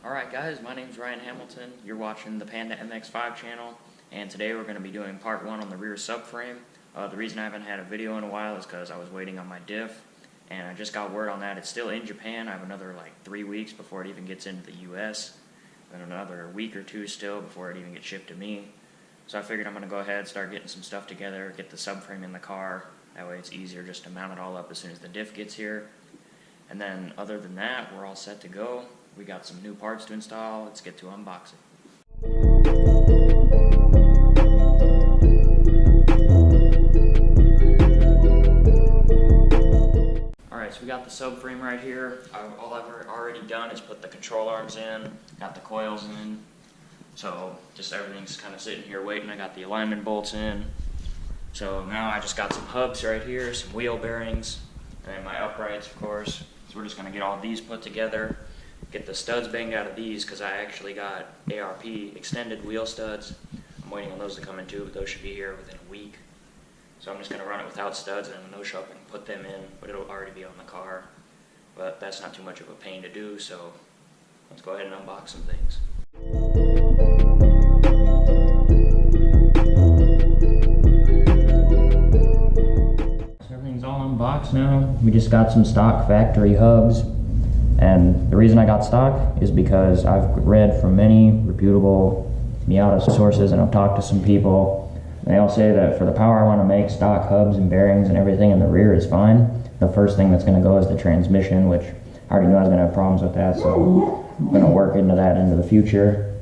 Alright guys, my name's Ryan Hamilton. You're watching the Panda MX5 channel, and today we're going to be doing part 1 on the rear subframe. The reason I haven't had a video in a while is because I was waiting on my diff, and I just got word on that. It's still in Japan. I have another 3 weeks before it even gets into the US, and another week or two still before it even gets shipped to me. So I figured I'm going to go ahead and start getting some stuff together, get the subframe in the car. That way it's easier just to mount it all up as soon as the diff gets here. And then other than that, we're all set to go. We got some new parts to install. Let's get to unboxing. Alright, so we got the subframe right here. All I've already done is put the control arms in, got the coils in. So just everything's kind of sitting here waiting. I got the alignment bolts in. So now I just got some hubs right here, some wheel bearings, and then my uprights, of course. So we're just going to get all these put together. Get the studs banged out of these because I actually got ARP extended wheel studs. I'm waiting on those to come in too, but those should be here within a week. So I'm just going to run it without studs, and when those show up I can put them in, but it'll already be on the car. But that's not too much of a pain to do, so let's go ahead and unbox some things. So everything's all unboxed now. We just got some stock factory hubs. And the reason I got stock is because I've read from many reputable Miata sources, and I've talked to some people, and they all say that for the power I want to make, stock hubs and bearings and everything in the rear is fine. The first thing that's going to go is the transmission, which I already knew I was going to have problems with that, so I'm going to work into that into the future.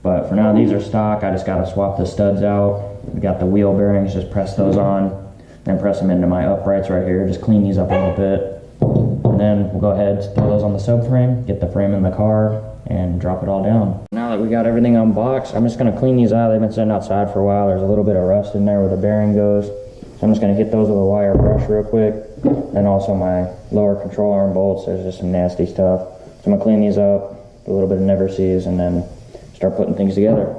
But for now, these are stock. I just got to swap the studs out. We got the wheel bearings, just press those on, then press them into my uprights right here. Just clean these up a little bit. And then we'll go ahead, throw those on the subframe, get the frame in the car, and drop it all down. Now that we got everything unboxed, I'm just going to clean these out. They've been sitting outside for a while. There's a little bit of rust in there where the bearing goes. So I'm just going to hit those with a wire brush real quick. And also my lower control arm bolts, there's just some nasty stuff. So I'm going to clean these up, a little bit of never sees, and then start putting things together.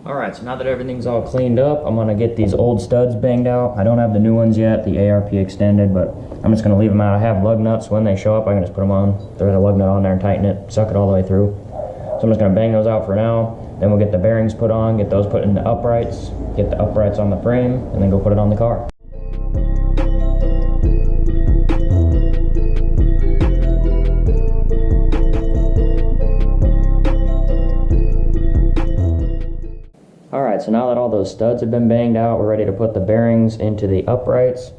Alright, so now that everything's all cleaned up, I'm going to get these old studs banged out. I don't have the new ones yet, the ARP extended, but I'm just going to leave them out. I have lug nuts. When they show up, I can just put them on, throw the lug nut on there and tighten it, suck it all the way through. So I'm just going to bang those out for now. Then we'll get the bearings put on, get those put in the uprights, get the uprights on the frame, and then go put it on the car. Alright, so now that all those studs have been banged out, we're ready to put the bearings into the uprights.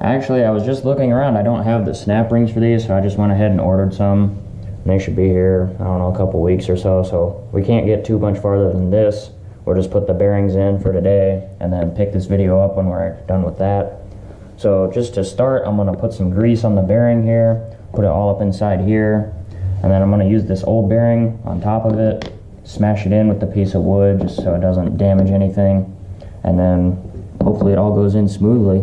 Actually, I was just looking around. I don't have the snap rings for these, so I just went ahead and ordered some. And they should be here, I don't know, a couple weeks or so. So we can't get too much farther than this. We'll just put the bearings in for today and then pick this video up when we're done with that. So just to start, I'm going to put some grease on the bearing here, put it all up inside here. And then I'm going to use this old bearing on top of it. Smash it in with the piece of wood just so it doesn't damage anything, and then hopefully it all goes in smoothly.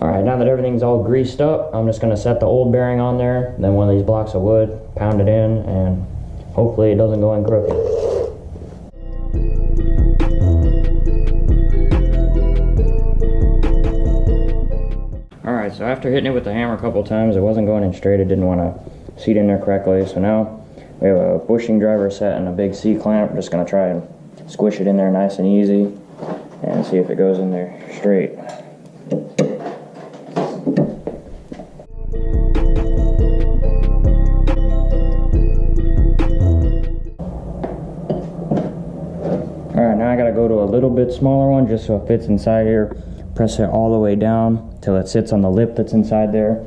Alright, now that everything's all greased up, I'm just going to set the old bearing on there, then one of these blocks of wood, pound it in, and hopefully it doesn't go in crooked. Alright, so after hitting it with the hammer a couple times, it wasn't going in straight. It didn't want to seat in there correctly, so now we have a bushing driver set and a big C-clamp. We're just going to try and squish it in there nice and easy and see if it goes in there straight. Alright, now I got to go to a little bit smaller one just so it fits inside here. Press it all the way down till it sits on the lip that's inside there,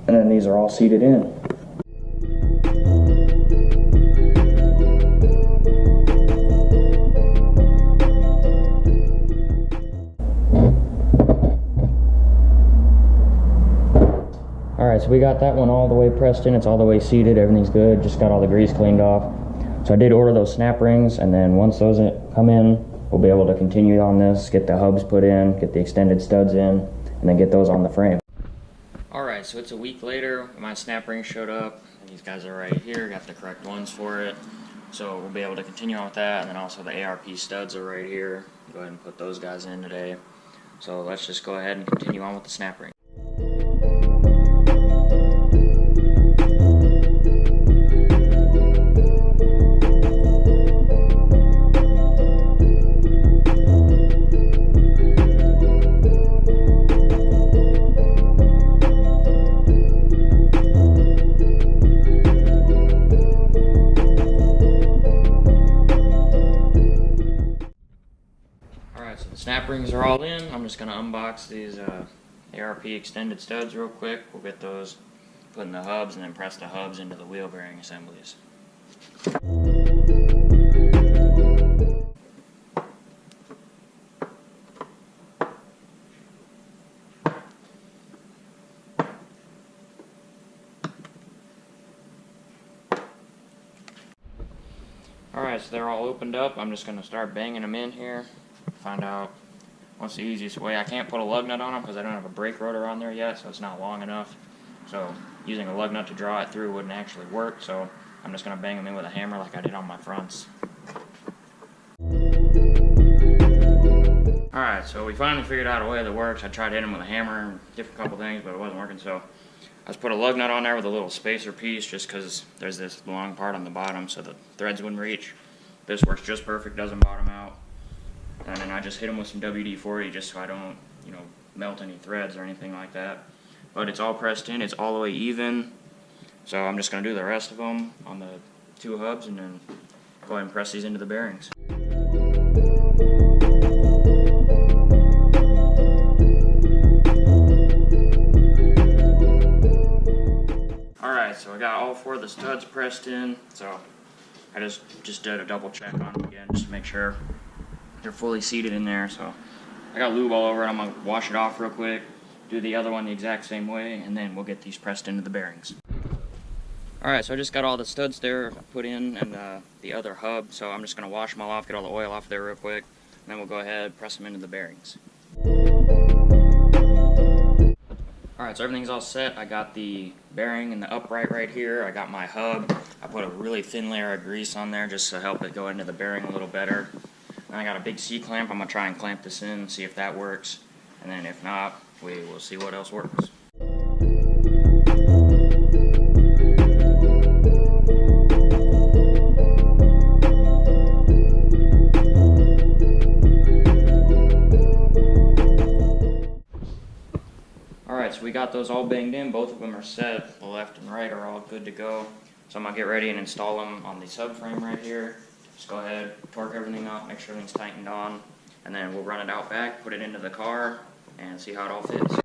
and then these are all seated in. so we got that one all the way pressed in. It's all the way seated. Everything's good. Just got all the grease cleaned off. So I did order those snap rings, and then once those come in, we'll be able to continue on this, get the hubs put in, get the extended studs in, and then get those on the frame. Alright, so it's a week later. My snap rings showed up. These guys are right here. Got the correct ones for it. So we'll be able to continue on with that, and then also the ARP studs are right here. Go ahead and put those guys in today. So let's just go ahead and continue on with the snap ring. So the snap rings are all in. I'm just going to unbox these ARP extended studs real quick. We'll get those put in the hubs and then press the hubs into the wheel bearing assemblies. Alright, so they're all opened up. I'm just going to start banging them in here. Find out what's the easiest way. I can't put a lug nut on them because I don't have a brake rotor on there yet, so it's not long enough. So using a lug nut to draw it through wouldn't actually work, so I'm just going to bang them in with a hammer like I did on my fronts. Alright, so we finally figured out a way that works. I tried hitting them with a hammer and different couple things, but it wasn't working, so I just put a lug nut on there with a little spacer piece just because there's this long part on the bottom so the threads wouldn't reach. This works just perfect, doesn't bottom out. And then I just hit them with some WD-40 just so I don't, melt any threads or anything like that. But it's all pressed in, it's all the way even. So I'm just going to do the rest of them on the two hubs and then go ahead and press these into the bearings. Alright, so I got all four of the studs pressed in. So I just did a double check on them again just to make sure they're fully seated in there. So I got lube all over it. I'm going to wash it off real quick, do the other one the exact same way, and then we'll get these pressed into the bearings. Alright, so I just got all the studs there put in and the other hub, so I'm just going to wash them all off, get all the oil off there real quick, and then we'll go ahead and press them into the bearings. Alright, so everything's all set. I got the bearing and the upright right here. I got my hub. I put a really thin layer of grease on there just to help it go into the bearing a little better. Then I got a big C-clamp. I'm going to try and clamp this in, see if that works. And then if not, we will see what else works. Alright, so we got those all banged in. Both of them are set. The left and right are all good to go. So I'm going to get ready and install them on the subframe right here. Just go ahead, torque everything up, make sure everything's tightened on, and then we'll run it out back, put it into the car, and see how it all fits.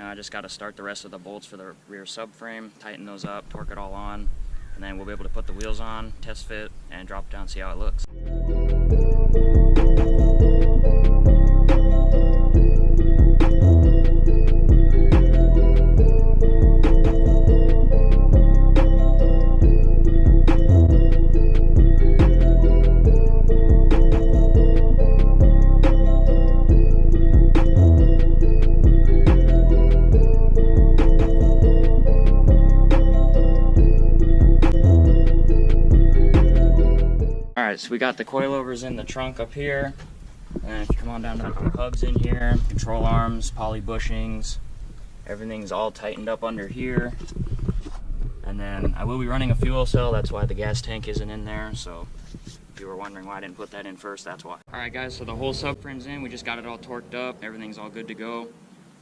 Now I just got to start the rest of the bolts for the rear subframe, tighten those up, torque it all on, and then we'll be able to put the wheels on, test fit, and drop it down and see how it looks. Alright, so we got the coilovers in the trunk up here, and if you come on down to the hubs in here, control arms, poly bushings, everything's all tightened up under here. And then I will be running a fuel cell, that's why the gas tank isn't in there, so if you were wondering why I didn't put that in first, that's why. Alright guys, so the whole subframe's in, we just got it all torqued up, everything's all good to go.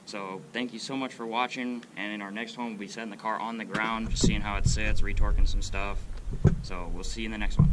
So thank you so much for watching, and in our next one we'll be setting the car on the ground, just seeing how it sits, retorquing some stuff. So we'll see you in the next one.